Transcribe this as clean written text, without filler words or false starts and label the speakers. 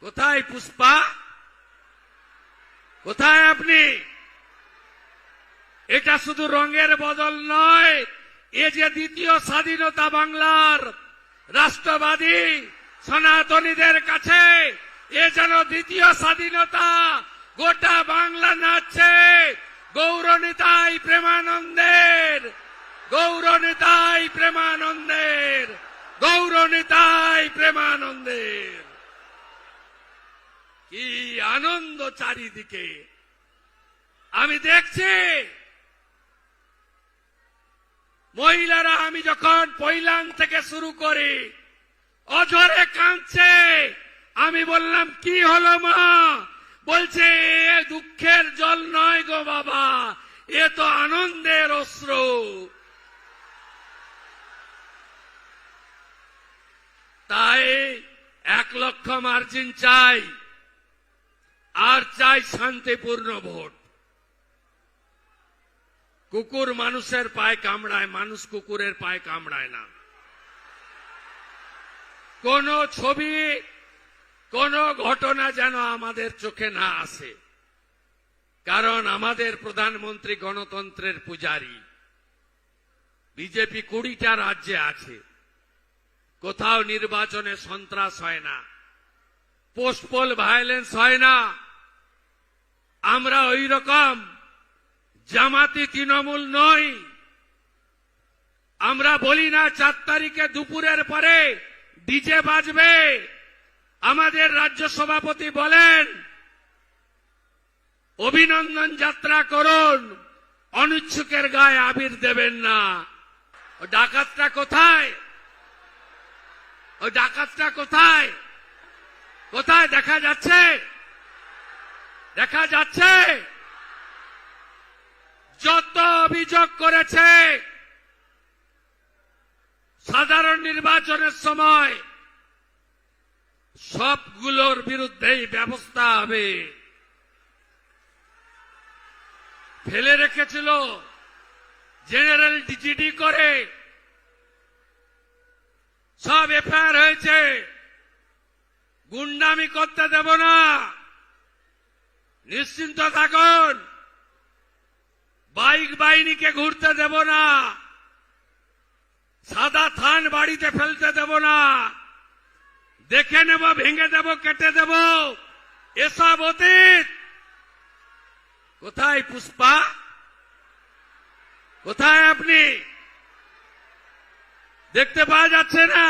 Speaker 1: কোথায় পুষ্পা? কোথায় আপনি? এটা শুধু রঙের বদল নয়, এ যে দ্বিতীয় স্বাধীনতা বাংলার রাষ্ট্রবাদী সনাতনীদের কাছে এ যেন দ্বিতীয় স্বাধীনতা। গোটা বাংলা নাচছে গৌরনিতাই প্রেমানন্দের, গৌরনিতাই প্রেমানন্দের, গৌরনিতাই প্রেমানন্দের। কি আনন্দ চারিদিকে আমি দেখছি। মহিলারা আমি যখন পৈলাং থেকে শুরু করি অঝরে কাঁদছে। আমি বললাম কি হলো মা? বলছে এ দুঃখের জল নয় গো বাবা, এ তো আনন্দের অশ্রু। তাই 1 লক্ষ মার্জিন চাই, আর চাই শান্তিপূর্ণ ভোট। কুকুর মানুষের পায়ে কামড়ায়, মানুষ কুকুরের পায়ে কামড়ায় না। কোন ছবি, কোন ঘটনা যেন আমাদের চোখে না আসে, কারণ আমাদের প্রধানমন্ত্রী গণতন্ত্রের পূজারী। বিজেপি 20টা রাজ্যে আছে, কোথাও নির্বাচনে সন্ত্রাস হয় না, পোস্টপোল ভায়োলেন্স হয় না। আমরা ওই রকম জামাতি তৃণমূল নই। আমরা বলি না 4 তারিখে দুপুরের পরে ডিজে বাজবে। আমাদের রাজ্য সভাপতি বলেন অভিনন্দন যাত্রা করুন, অনিচ্ছুকের গায়ে আবির দেবেন না। ও ডাকাতটা কোথায়? ও ডাকাতটা কোথায়? কোথায় দেখা যাচ্ছে? দেখা যাচ্ছে? যত অভিযোগ করেছে সাধারণ নির্বাচনের সময় সবগুলোর বিরুদ্ধেই ব্যবস্থা হবে। ফেলে রেখেছিল জেনারেল ডিজিডি করে, সব এফআইআর হয়েছে। গুন্ডামি করতে দেব না, নিশ্চিন্ত থাকুন। বাইক বাহিনীকে ঘুরতে দেব না, সাদা থান বাড়িতে ফেলতে দেব না। দেখে নেব, ভেঙে দেব, কেটে দেব, এসব অতীত। কোথায় পুষ্পা? কোথায় আপনি? দেখতে পাওয়া যাচ্ছে না।